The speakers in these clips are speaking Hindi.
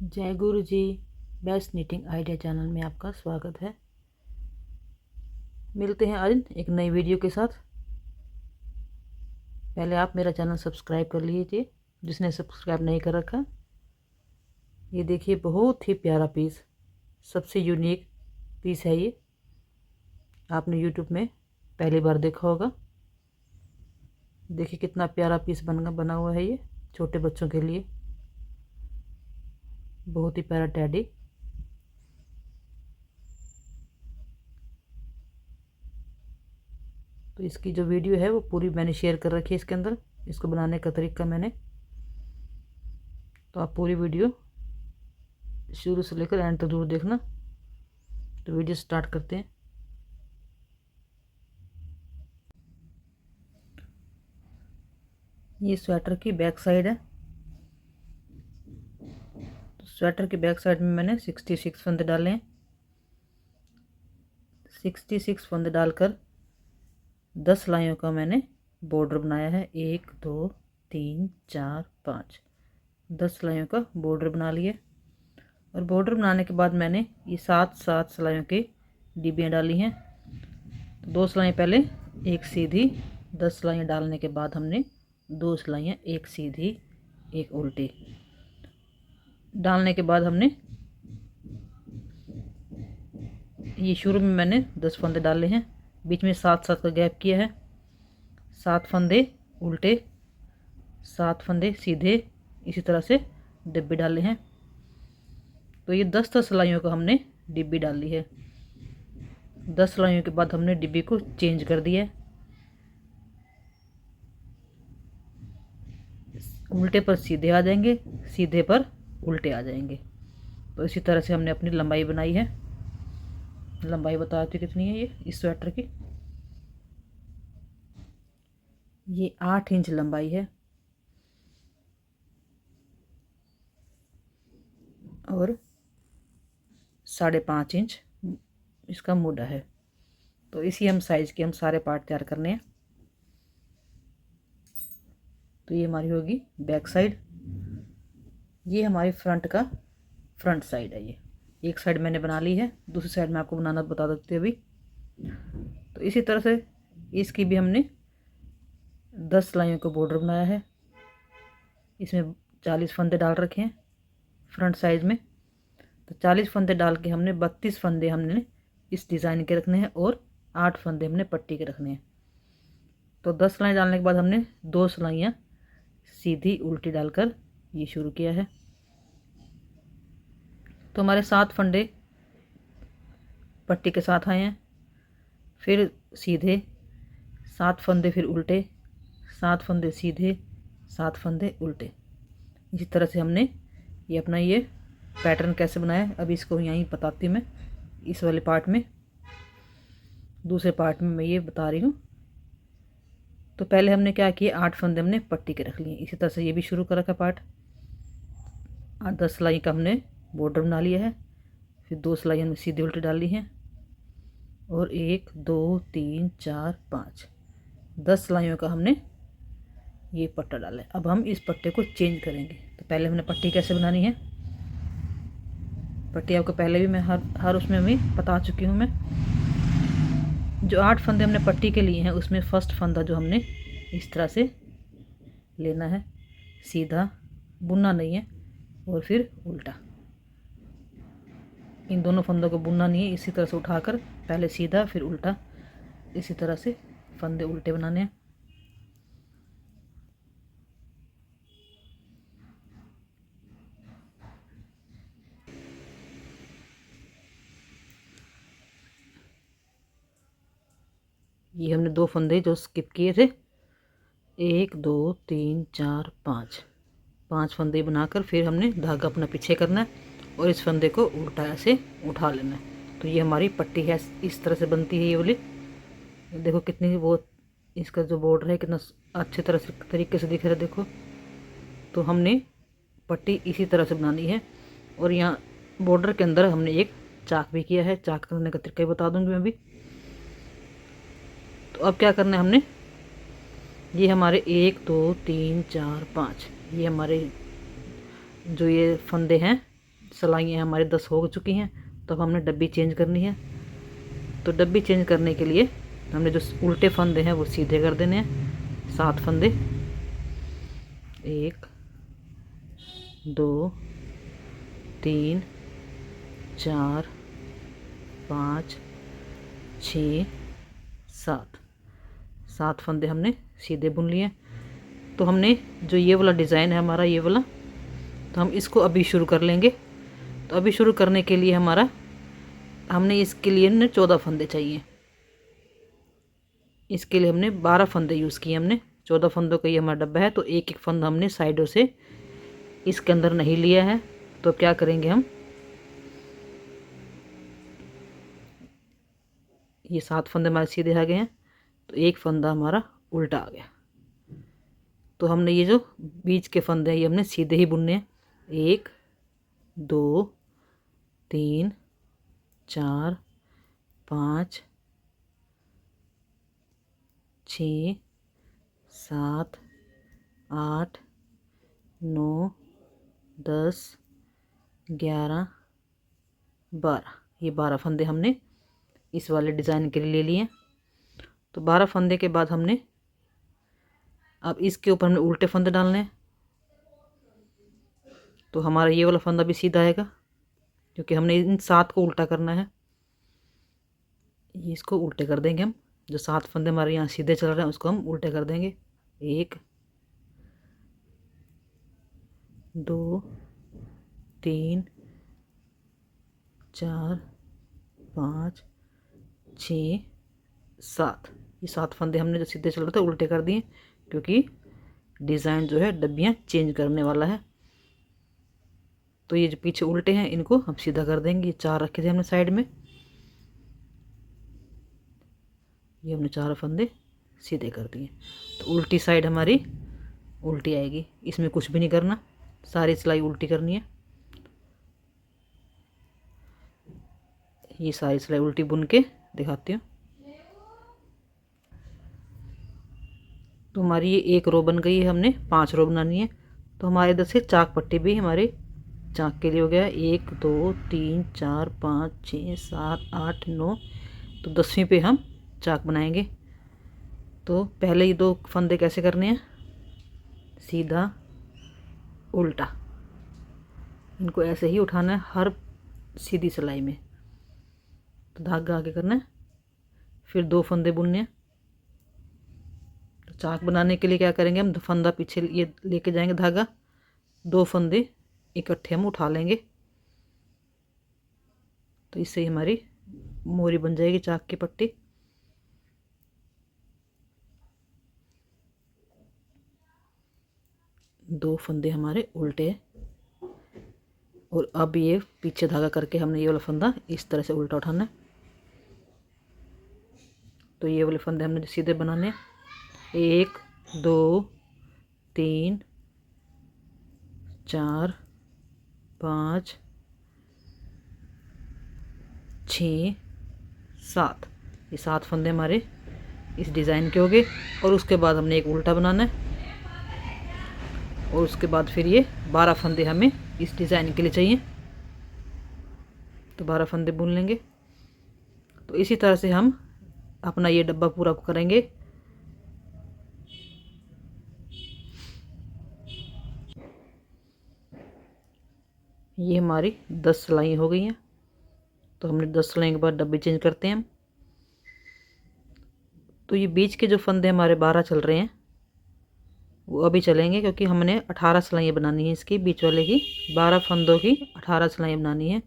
जय गुरु जी। बेस्ट नीटिंग आइडिया चैनल में आपका स्वागत है। मिलते हैं आज एक नई वीडियो के साथ। पहले आप मेरा चैनल सब्सक्राइब कर लीजिए जिसने सब्सक्राइब नहीं कर रखा। ये देखिए बहुत ही प्यारा पीस, सबसे यूनिक पीस है ये। आपने यूट्यूब में पहली बार देखा होगा। देखिए कितना प्यारा पीस बना हुआ है ये छोटे बच्चों के लिए। बहुत ही प्यारा टेडी। तो इसकी जो वीडियो है वो पूरी मैंने शेयर कर रखी है इसके अंदर, इसको बनाने का तरीका मैंने। तो आप पूरी वीडियो शुरू से लेकर एंड तक जरूर देखना। तो वीडियो स्टार्ट करते हैं। ये स्वेटर की बैक साइड है। तो स्वेटर की बैक साइड में मैंने 66 फंदे डाले हैं। 66 फंदे डालकर 10 लाइयों का मैंने बॉर्डर बनाया है। 1 2 3 4 5 10 लाइयों का बॉर्डर बना लिए। और बॉर्डर बनाने के बाद मैंने ये 7 सिलाइयों की डिब्बियाँ डाली हैं। तो 2 सिलाइयाँ पहले, एक सीधी। 10 सिलाइयाँ डालने के बाद हमने 2 सिलाइयाँ, एक सीधी एक उल्टी डालने के बाद हमने ये शुरू में मैंने 10 फंदे डाले हैं, बीच में 7 का गैप किया है। 7 फंदे उल्टे, 7 फंदे सीधे, इसी तरह से डिब्बी डाले हैं। तो ये 10 सिलाइयों का हमने डिब्बी डाली है। 10 सिलाइयों के बाद हमने डिब्बी को चेंज कर दिया है। उल्टे पर सीधे आ जाएंगे, सीधे पर उल्टे आ जाएंगे। तो इसी तरह से हमने अपनी लंबाई बनाई है। लंबाई बताती कितनी है ये इस स्वेटर की। ये 8 इंच लंबाई है और 5.5 इंच इसका मोटा है। तो इसी हम साइज के हम सारे पार्ट तैयार करने हैं। तो ये हमारी होगी बैक साइड। ये हमारी फ्रंट साइड है। ये एक साइड मैंने बना ली है, दूसरी साइड में आपको बनाना बता देते अभी। तो इसी तरह से इसकी भी हमने 10 लाइयों का बॉर्डर बनाया है। इसमें 40 फंदे डाल रखे हैं फ्रंट साइज में। तो 40 फंदे डाल के हमने 32 फंदे हमने इस डिज़ाइन के रखने हैं और 8 फंदे हमने पट्टी के रखने हैं। तो 10 सिलाई डालने के बाद हमने 2 सिलाइयाँ सीधी उल्टी डालकर ये शुरू किया है। तो हमारे 7 फंदे पट्टी के साथ आए हैं, फिर सीधे 7 फंदे, फिर उल्टे 7 फंदे सीधे, 7 फंदे उल्टे। इसी तरह से हमने ये अपना ये पैटर्न कैसे बनाया अभी इसको यहीं बताती हूँ मैं। इस वाले पार्ट में, दूसरे पार्ट में मैं ये बता रही हूँ। तो पहले हमने क्या किया, 8 फंदे हमने पट्टी के रख लिए। इसी तरह से ये भी शुरू कर रखा पार्ट। 10 सिलाई का हमने बॉर्डर बना लिया है। फिर 2 सिलाई हमने सीधे उल्टे डाल ली हैं और 1 2 3 4 5 10 सिलाइयों का हमने ये पट्टा डाला है। अब हम इस पट्टे को चेंज करेंगे। तो पहले हमने पट्टी कैसे बनानी है, पट्टी आपको पहले भी मैं हर उसमें भी बता चुकी हूँ मैं। जो 8 फंदे हमने पट्टी के लिए हैं उसमें फर्स्ट फंदा जो हमने इस तरह से लेना है, सीधा, बुनना नहीं है, और फिर उल्टा। इन दोनों फंदों को बुनना नहीं है, इसी तरह से उठाकर पहले सीधा फिर उल्टा, इसी तरह से फंदे उल्टे बनाने हैं। ये हमने 2 फंदे जो स्किप किए थे, 1 2 3 4 5 फंदे बनाकर फिर हमने धागा अपना पीछे करना है और इस फंदे को उल्टा ऐसे उठा लेना है। तो ये हमारी पट्टी है, इस तरह से बनती है ये वाली। देखो कितनी वो इसका जो बॉर्डर है कितना अच्छे तरह से तरीके से दिख रहा है, देखो। तो हमने पट्टी इसी तरह से बनानी है। और यहाँ बॉर्डर के अंदर हमने एक चाक भी किया है, चाक करने का तरीका बता दूंगी मैं भी। तो अब क्या करना है, हमने ये हमारे 1 2 3 4 5 ये हमारे जो ये फंदे हैं, सिलाइयाँ हमारे 10 हो चुकी हैं। तो अब हमने डब्बी चेंज करनी है। तो डब्बी चेंज करने के लिए हमने जो उल्टे फंदे हैं वो सीधे कर देने हैं। 7 फंदे, 1 2 3 4 5 6 7 फंदे हमने सीधे बुन लिए। तो हमने जो ये वाला डिज़ाइन है हमारा, ये वाला, तो हम इसको अभी शुरू कर लेंगे। तो अभी शुरू करने के लिए हमने इसके लिए ना 14 फंदे चाहिए। इसके लिए हमने 12 फंदे यूज़ किए। हमने 14 फंदों का ये हमारा डब्बा है। तो एक एक फंदा हमने साइडों से इसके अंदर नहीं लिया है। तो क्या करेंगे, हम ये 7 फंदे हमारे सीधे आ गए हैं। तो एक फंदा हमारा उल्टा आ गया। तो हमने ये जो बीच के फंदे हैं ये हमने सीधे ही बुनने हैं। 1 2 3 4 5 6 7 8 9 10 11 12 ये 12 फंदे हमने इस वाले डिज़ाइन के लिए ले लिए। तो 12 फंदे के बाद हमने अब इसके ऊपर हमने उल्टे फंदे डालने हैं। तो हमारा ये वाला फंदा भी सीधा आएगा क्योंकि हमने इन 7 को उल्टा करना है। ये इसको उल्टे कर देंगे हम। जो 7 फंदे हमारे यहाँ सीधे चल रहे हैं उसको हम उल्टे कर देंगे। 1 2 3 4 5 6 7 ये 7 फंदे हमने जो सीधे चल रहे थे उल्टे कर दिए क्योंकि डिज़ाइन जो है डब्बियाँ चेंज करने वाला है। तो ये जो पीछे उल्टे हैं इनको हम सीधा कर देंगे। ये 4 रखे थे हमने साइड में, ये हमने 4 फंदे सीधे कर दिए। तो उल्टी साइड हमारी उल्टी आएगी। इसमें कुछ भी नहीं करना, सारी सिलाई उल्टी करनी है। ये सारी सिलाई उल्टी बुन के दिखाती हूँ। तो हमारी ये एक रो बन गई है। हमने 5 रो बनानी है। तो हमारे इधर से चाक पट्टी भी हमारे चाक के लिए हो गया 1 2 3 4 5 6 7 8 9। तो 10वीं पे हम चाक बनाएंगे। तो पहले ही 2 फंदे कैसे करने हैं, सीधा उल्टा, इनको ऐसे ही उठाना है हर सीधी सिलाई में। तो धागा आगे करना है, फिर 2 फंदे बुनने हैं। तो चाक बनाने के लिए क्या करेंगे, हम फंदा पीछे ये लेके जाएंगे धागा, 2 फंदे इकट्ठे हम उठा लेंगे। तो इससे ही हमारी मोरी बन जाएगी चाक की पट्टी। दो फंदे हमारे उल्टे, और अब ये पीछे धागा करके हमने ये वाला फंदा इस तरह से उल्टा उठाना है। तो ये वाले फंदे हमने सीधे बनाने हैं। 1 2 3 4 5 6 7 ये 7 फंदे हमारे इस डिज़ाइन के हो गए। और उसके बाद हमने एक उल्टा बनाना है, और उसके बाद फिर ये 12 फंदे हमें इस डिज़ाइन के लिए चाहिए। तो 12 फंदे बुन लेंगे। तो इसी तरह से हम अपना ये डब्बा पूरा करेंगे। ये हमारी 10 सिलाई हो गई हैं। तो हमने 10 सिलाई के बाद डब्बे चेंज करते हैं हम। तो ये बीच के जो फंदे हमारे 12 चल रहे हैं वो अभी चलेंगे, क्योंकि हमने 18 सिलाइयाँ बनानी है इसकी, बीच वाले की 12 फंदों की 18 सिलाइयाँ बनानी है।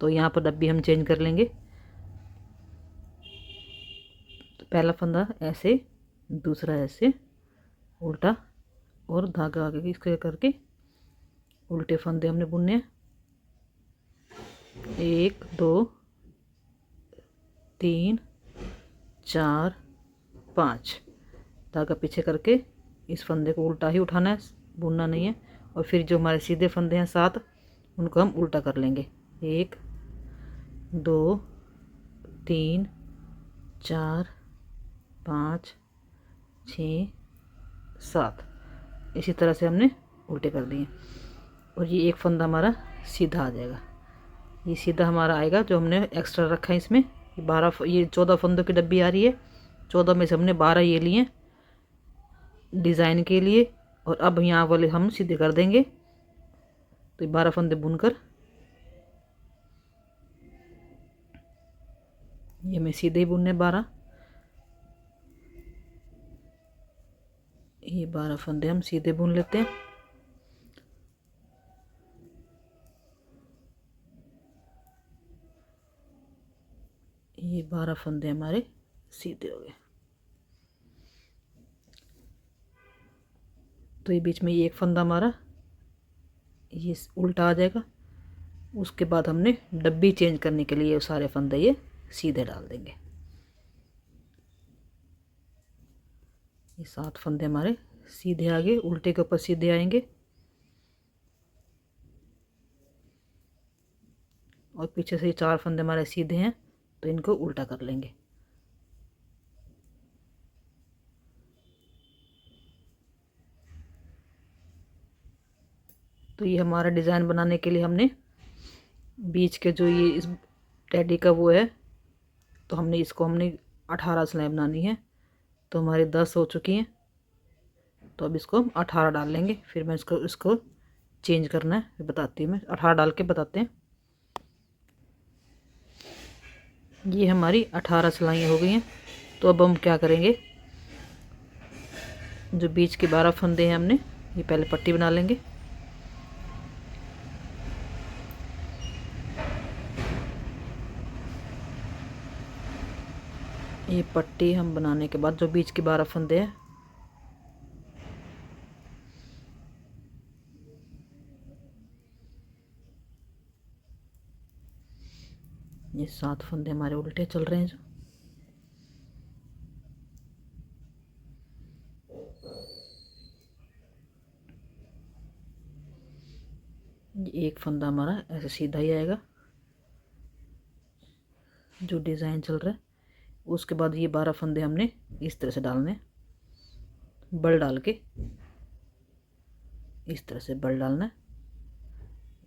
तो यहाँ पर डब्बी हम चेंज कर लेंगे। तो पहला फंदा ऐसे, दूसरा ऐसे उल्टा, और धागा आगे इसके करके उल्टे फंदे हमने बुनने हैं। 1 2 3 4 5 धागा पीछे करके इस फंदे को उल्टा ही उठाना है, बुनना नहीं है। और फिर जो हमारे सीधे फंदे हैं 7 उनको हम उल्टा कर लेंगे। 1 2 3 4 5 6 7। इसी तरह से हमने उल्टे कर दिए और ये एक फंदा हमारा सीधा आ जाएगा। ये सीधा हमारा आएगा जो हमने एक्स्ट्रा रखा है इसमें। ये 14 फंदों की डब्बी आ रही है। 14 में से हमने 12 ये लिए डिज़ाइन के लिए और अब यहाँ वाले हम सीधे कर देंगे। तो ये 12 फंदे बुनकर ये मैं सीधे ही बुनने 12, ये 12 फंदे हम सीधे बुन लेते हैं। ये 12 फंदे हमारे सीधे हो गए। तो ये बीच में ये एक फंदा हमारा ये उल्टा आ जाएगा। उसके बाद हमने डब्बी चेंज करने के लिए सारे फंदे ये सीधे डाल देंगे। ये 7 फंदे हमारे सीधे आगे उल्टे के ऊपर सीधे आएंगे और पीछे से ये 4 फंदे हमारे सीधे हैं तो इनको उल्टा कर लेंगे। तो ये हमारा डिज़ाइन बनाने के लिए हमने बीच के जो ये इस टेडी का वो है तो हमने 18 सिलाई बनानी है। तो हमारे 10 हो चुकी हैं तो अब इसको हम 18 डाल लेंगे। फिर मैं इसको चेंज करना है फिर बताती हूँ। मैं 18 डाल के बताते हैं। ये हमारी 18 सिलाइयाँ हो गई हैं। तो अब हम क्या करेंगे, जो बीच के 12 फंदे हैं हमने ये पहले पट्टी बना लेंगे। ये पट्टी हम बनाने के बाद जो बीच के 12 फंदे हैं ये 7 फंदे हमारे उल्टे चल रहे हैं। जो ये एक फंदा हमारा ऐसे सीधा ही आएगा जो डिज़ाइन चल रहा है। उसके बाद ये 12 फंदे हमने इस तरह से डालने, बल डाल के इस तरह से बल डालना है।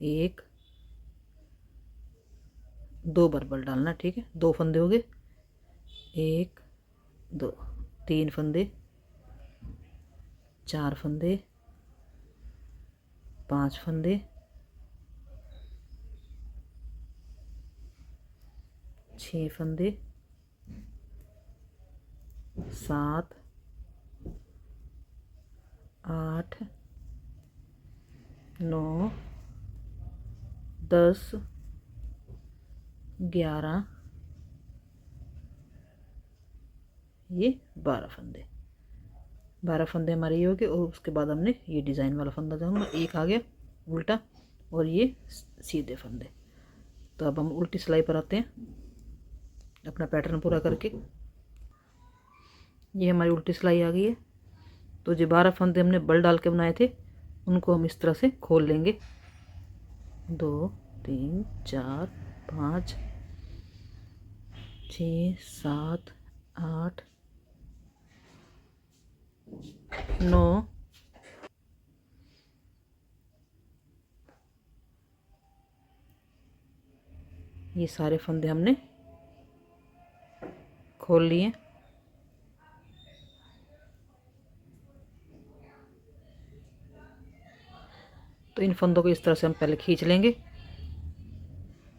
1 2 बार बल डालना, ठीक है। 2 फंदे हो गए, 1 2 3 फंदे, 4 फंदे, 5 फंदे, 6 फंदे, 7 8 9 10 11 ये 12 फंदे। 12 फंदे हमारे ये हो गए और उसके बाद हमने ये डिज़ाइन वाला फंदा जो हम एक आ गया उल्टा और ये सीधे फंदे। तो अब हम उल्टी सिलाई पर आते हैं अपना पैटर्न पूरा करके। ये हमारी उल्टी सिलाई आ गई है। तो जो 12 फंदे हमने बल डाल के बनाए थे उनको हम इस तरह से खोल लेंगे। 2 3 4 5 6 7 8 9 ये सारे फंदे हमने खोल लिए। तो इन फंदों को इस तरह से हम पहले खींच लेंगे।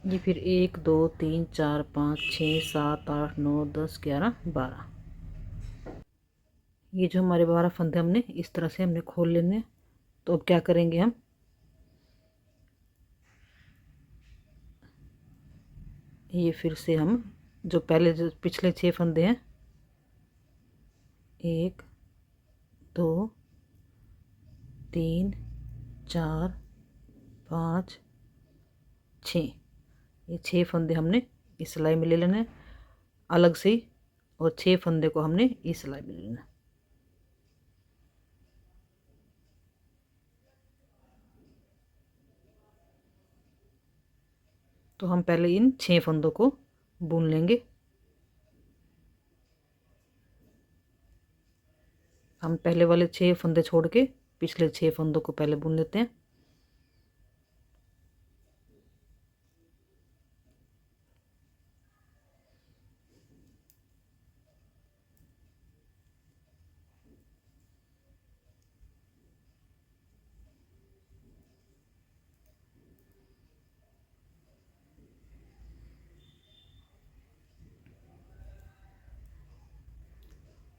ये फिर 1 2 3 4 5 6 7 8 9 10 11 12 ये जो हमारे 12 फंदे हमने इस तरह से हमने खोल लेने हैं। तो अब क्या करेंगे, हम ये फिर से हम जो पहले जो पिछले 6 फंदे हैं 1 2 3 4 5 6 ये 6 फंदे हमने इस सिलाई में ले लेना है अलग से ही और 6 फंदे को हमने इस सिलाई में ले लेना है। तो हम पहले इन 6 फंदों को बुन लेंगे। हम पहले वाले 6 फंदे छोड़ के पिछले 6 फंदों को पहले बुन लेते हैं।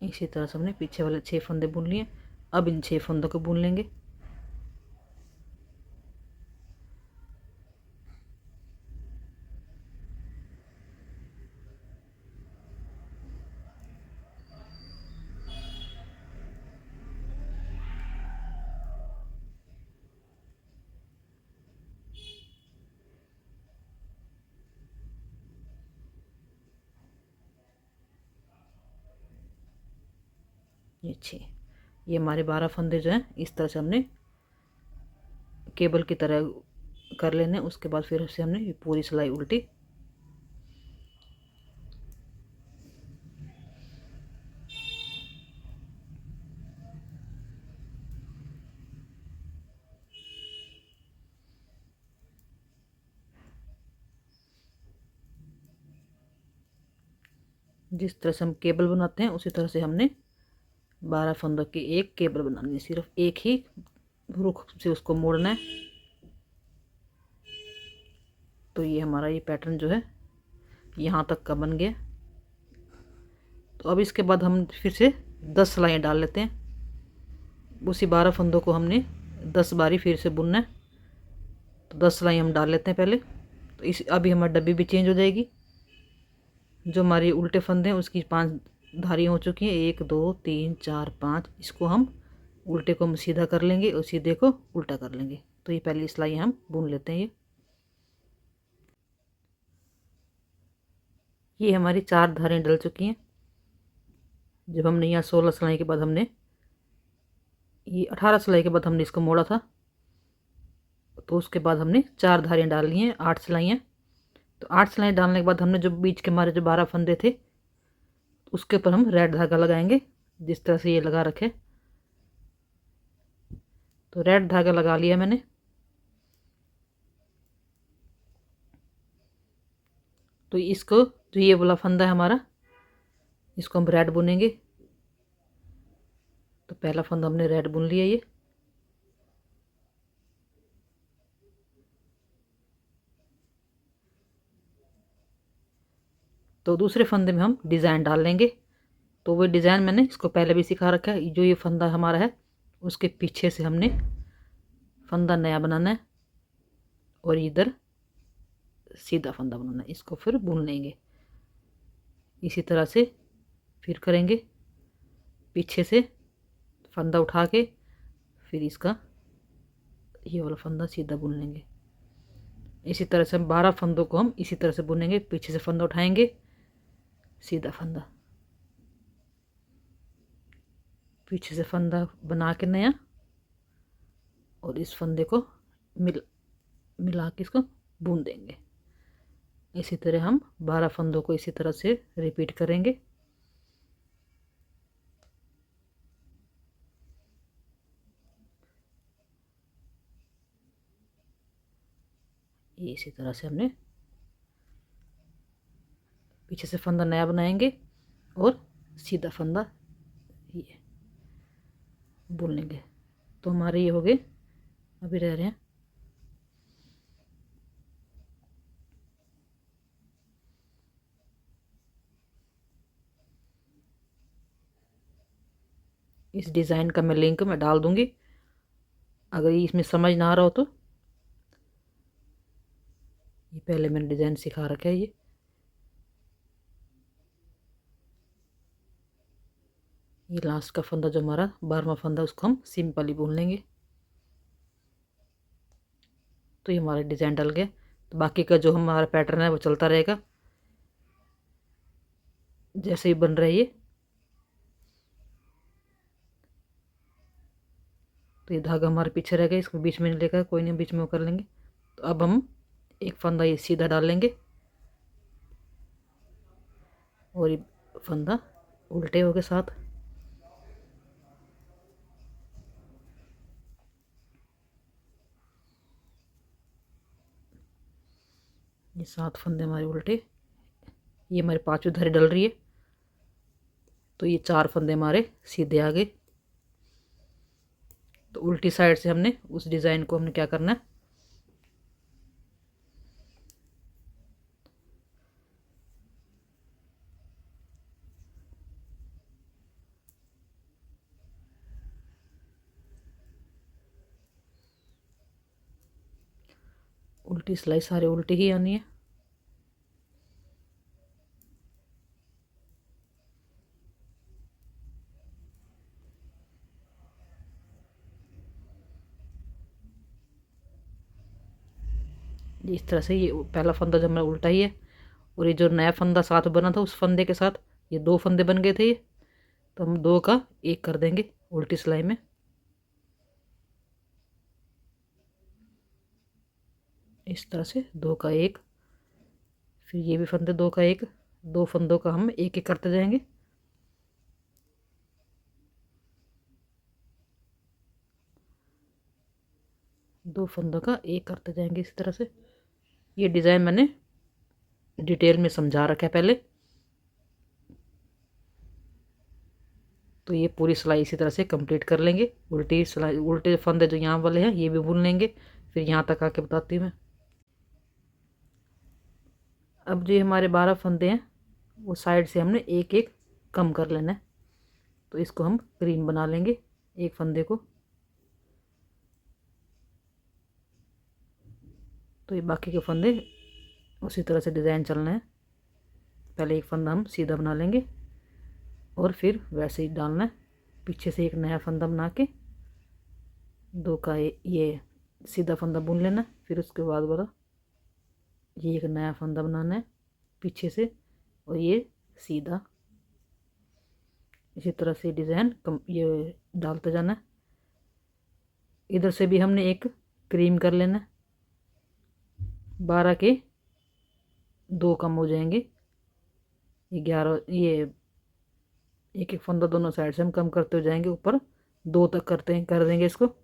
इसी तरह से हमने पीछे वाले 6 फंदे बुन लिए। अब इन 6 फंदों को बुन लेंगे। ये 6, ये हमारे 12 फंदे जो हैं इस तरह से हमने केबल की तरह कर लेने। उसके बाद फिर से हमने ये पूरी सिलाई उल्टी। जिस तरह से हम केबल बनाते हैं उसी तरह से हमने 12 फंदों की एक केबल बनानी है। सिर्फ एक ही रुख से उसको मोड़ना है। तो ये हमारा ये पैटर्न जो है यहाँ तक का बन गया। तो अब इसके बाद हम फिर से 10 सिलाइयाँ डाल लेते हैं। उसी 12 फंदों को हमने 10 बारी फिर से बुनना है। तो 10 सिलाई हम डाल लेते हैं पहले। तो इस अभी हमारी डब्बी भी चेंज हो जाएगी। जो हमारी उल्टे फंदे हैं उसकी 5 धारियाँ हो चुकी हैं, 1 2 3 4 5। इसको हम उल्टे को हम सीधा कर लेंगे और सीधे को उल्टा कर लेंगे। तो ये पहली सिलाई हम बुन लेते हैं। ये हमारी 4 धारें डल चुकी हैं। जब हमने यहाँ 16 सिलाई के बाद हमने ये 18 सिलाई के बाद हमने इसको मोड़ा था, तो उसके बाद हमने 4 धारियाँ डाल ली हैं, 8 सिलाइयाँ। तो 8 सिलाई डालने के बाद हमने जो बीच के हमारे जो 12 फंदे थे उसके ऊपर हम रेड धागा लगाएंगे, जिस तरह से ये लगा रखे। तो रेड धागा लगा लिया मैंने। तो इसको जो ये वाला फंदा है हमारा, इसको हम रेड बुनेंगे। तो पहला फंदा हमने रेड बुन लिया। ये तो दूसरे फंदे में हम डिज़ाइन डाल लेंगे। तो वो डिज़ाइन मैंने इसको पहले भी सिखा रखा है। जो ये फंदा हमारा है उसके पीछे से हमने फंदा नया बनाना है और इधर सीधा फंदा बनाना है। इसको फिर बुन लेंगे इसी तरह से। फिर करेंगे पीछे से फंदा उठा के, फिर इसका ये वाला फंदा सीधा बुन लेंगे। इसी तरह से हम 12 फंदों को हम इसी तरह से बुनेंगे। पीछे से फंदा उठाएंगे, सीधा फंदा, पीछे से फंदा बना के नया, और इस फंदे को मिला के इसको बुन देंगे। इसी तरह हम 12 फंदों को इसी तरह से रिपीट करेंगे। ये इसी तरह से हमने पीछे से फंदा नया बनाएंगे और सीधा फंदा ये बुन लेंगे। तो हमारे ये हो गए। अभी रह रहे हैं इस डिज़ाइन का मैं लिंक मैं डाल दूंगी, अगर इसमें समझ ना आ रहा हो तो। ये पहले मैंने डिज़ाइन सिखा रखा है। ये लास्ट का फंदा जो हमारा 12वां फंदा, उसको हम सिंपली बुन लेंगे। तो ये हमारा डिज़ाइन डल गया। तो बाकी का जो हमारा पैटर्न है वो चलता रहेगा जैसे ही बन रही है। तो ये धागा हमारे पीछे रह गया, इसको बीच में नहीं लेकर, कोई नहीं, बीच में वो कर लेंगे। तो अब हम एक फंदा ये सीधा डाल लेंगे और ये फंदा उल्टे हो के साथ। ये 7 फंदे हमारे उल्टे, ये हमारे 5वीं धरी डल रही है, तो ये 4 फंदे हमारे सीधे आ गए। तो उल्टी साइड से हमने उस डिज़ाइन को हमने क्या करना है, उल्टी सिलाई सारे उल्टी ही आनी है। इस तरह से ये पहला फंदा जो हमारा उल्टा ही है, और ये जो नया फंदा साथ बना था उस फंदे के साथ ये 2 फंदे बन गए थे ये, तो हम 2 का 1 कर देंगे उल्टी सिलाई में। इस तरह से 2 का 1, फिर ये भी फंदे 2 का 1, 2 फंदों का हम 1 1 करते जाएंगे। दो फंदों का 1 करते जाएंगे इस तरह से। ये डिज़ाइन मैंने डिटेल में समझा रखा है पहले। तो ये पूरी सिलाई इसी तरह से कंप्लीट कर लेंगे। उल्टी सिलाई, उल्टे फंदे जो यहाँ वाले हैं ये भी बुन लेंगे, फिर यहाँ तक आके बताती हूँ मैं। अब जो हमारे 12 फंदे हैं वो साइड से हमने 1 1 कम कर लेना है, तो इसको हम क्रीम बना लेंगे एक फंदे को। तो ये बाकी के फंदे उसी तरह से डिज़ाइन चलना है। पहले एक फंदा हम सीधा बना लेंगे और फिर वैसे ही डालना है, पीछे से एक नया फंदा बना के 2 का ये सीधा फंदा बुन लेना। फिर उसके बाद वाला ये एक नया फंदा बनाना है पीछे से, और ये सीधा। इसी तरह से डिज़ाइन ये डालते जाना है। इधर से भी हमने एक क्रीम कर लेना है, 12 के 2 कम हो जाएंगे, 11 ये एक एक फंदा दोनों साइड से हम कम करते हो जाएंगे, ऊपर 2 तक कर देंगे इसको।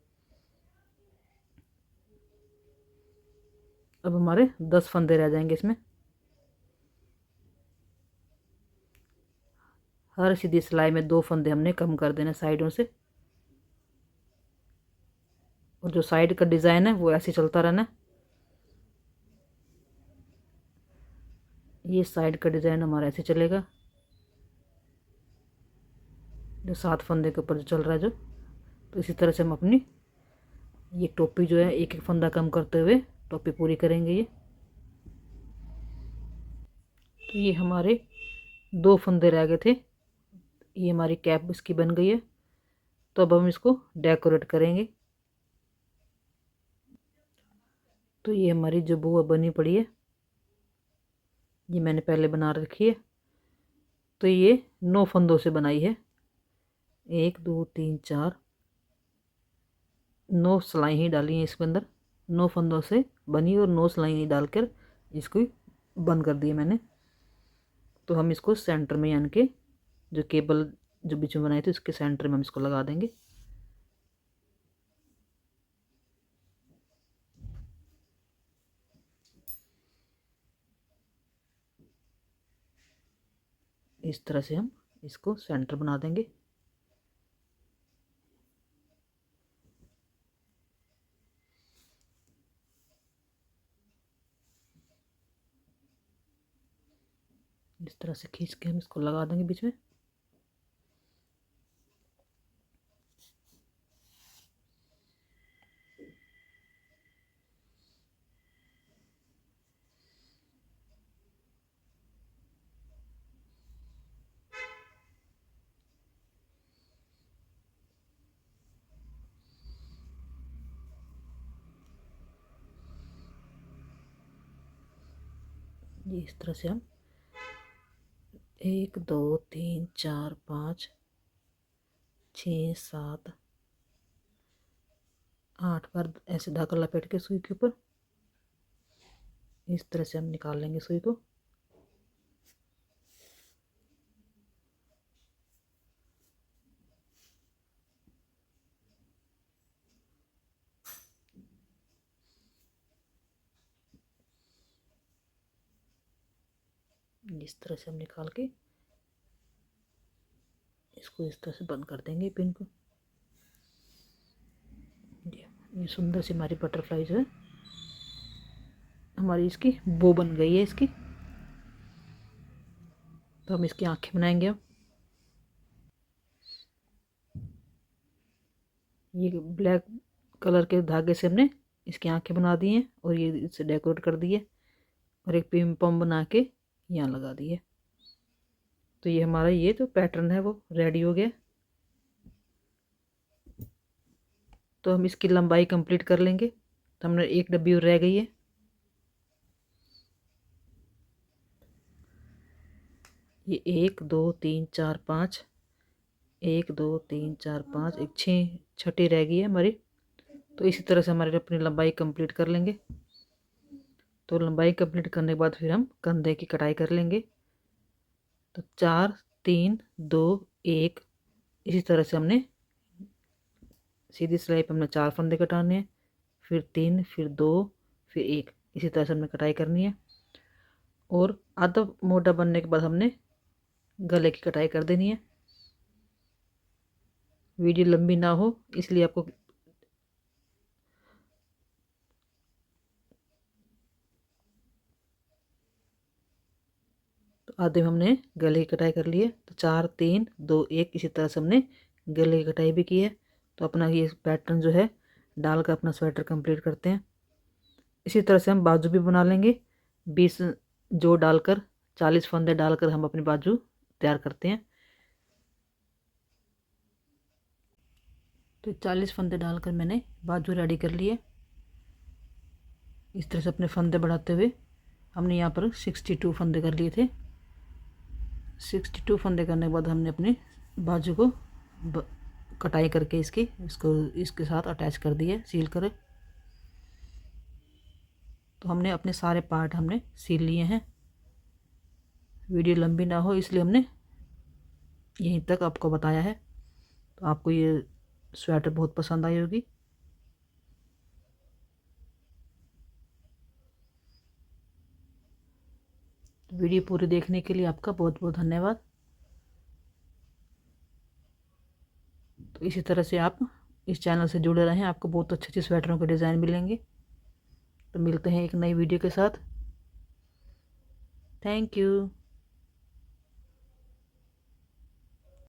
अब हमारे 10 फंदे रह जाएंगे इसमें। हर सीधी सिलाई में 2 फंदे हमने कम कर देना साइडों से, और जो साइड का डिज़ाइन है वो ऐसे चलता रहना है। ये साइड का डिज़ाइन हमारा ऐसे चलेगा, जो 7 फंदे के ऊपर जो चल रहा है जो। तो इसी तरह से हम अपनी ये टोपी जो है एक एक फंदा कम करते हुए टोपी पूरी करेंगे ये। तो ये हमारे 2 फंदे रह गए थे, ये हमारी कैप इसकी बन गई है। तो अब हम इसको डेकोरेट करेंगे। तो ये हमारी जो बुआ बनी पड़ी है, ये मैंने पहले बना रखी है। तो ये 9 फंदों से बनाई है, 1 2 3 4, 9 सिलाई ही डाली है इसके अंदर। 9 फंदों से बनी और 9 सिलाई डालकर इसको बंद कर दिया मैंने। तो हम इसको सेंटर में, यानी कि जो केबल जो बीच में बनाई थी उसके सेंटर में हम इसको लगा देंगे। इस तरह से हम इसको सेंटर बना देंगे। इस तरह से खींच के हम इसको लगा देंगे बीच में। ये इस तरह से हम 1 2 3 4 5 6 7 8 बार ऐसे धागा लपेट के सुई के ऊपर इस तरह से हम निकाल लेंगे सुई को। इस तरह से हम निकाल के इसको इस तरह से बंद कर देंगे पिन को। ये सुंदर सी हमारी बटरफ्लाई जो है हमारी इसकी बो बन गई है इसकी। तो हम इसकी आंखें बनाएंगे। अब ये ब्लैक कलर के धागे से हमने इसकी आंखें बना दी हैं और ये इसे डेकोरेट कर दिए और एक पिम पम बना के यहाँ लगा दिए। तो ये हमारा ये जो पैटर्न है वो रेडी हो गया। तो हम इसकी लंबाई कंप्लीट कर लेंगे। तो हमने एक डब्बी और रह गई है। ये 1 2 3 4 5, 1 2 3 4 5, एक छठी रह गई है हमारी। तो इसी तरह से हमारी अपनी लंबाई कंप्लीट कर लेंगे। तो लंबाई कंप्लीट करने के बाद फिर हम कंधे की कटाई कर लेंगे। तो 4 3 2 1 इसी तरह से हमने सीधी सिलाई पर हमने 4 फंदे कटाने हैं, फिर 3 फिर 2 फिर 1 इसी तरह से हमने कटाई करनी है। और आधा मोटा बनने के बाद हमने गले की कटाई कर देनी है। वीडियो लंबी ना हो इसलिए आपको तो आधे में हमने गले की कटाई कर ली है। तो 4 3 2 1 इसी तरह से हमने गले की कटाई भी की है। तो अपना ये पैटर्न जो है डालकर अपना स्वेटर कंप्लीट करते हैं। इसी तरह से हम बाजू भी बना लेंगे। 20 जोड़ डालकर 40 फंदे डालकर हम अपनी बाजू तैयार करते हैं। तो 40 फंदे डालकर मैंने बाजू रेडी कर लिए। इस तरह से अपने फंदे बढ़ाते हुए हमने यहाँ पर 62 फंदे कर लिए थे। 62 फंदे करने के बाद हमने अपनी बाजू को कटाई करके इसको इसके साथ अटैच कर दिए सील कर। तो हमने अपने सारे पार्ट हमने सील लिए हैं। वीडियो लंबी ना हो इसलिए हमने यहीं तक आपको बताया है। तो आपको ये स्वेटर बहुत पसंद आई होगी। वीडियो पूरी देखने के लिए आपका बहुत बहुत धन्यवाद। तो इसी तरह से आप इस चैनल से जुड़े रहें, आपको बहुत अच्छे अच्छे स्वेटरों के डिज़ाइन मिलेंगे। तो मिलते हैं एक नई वीडियो के साथ। Thank you.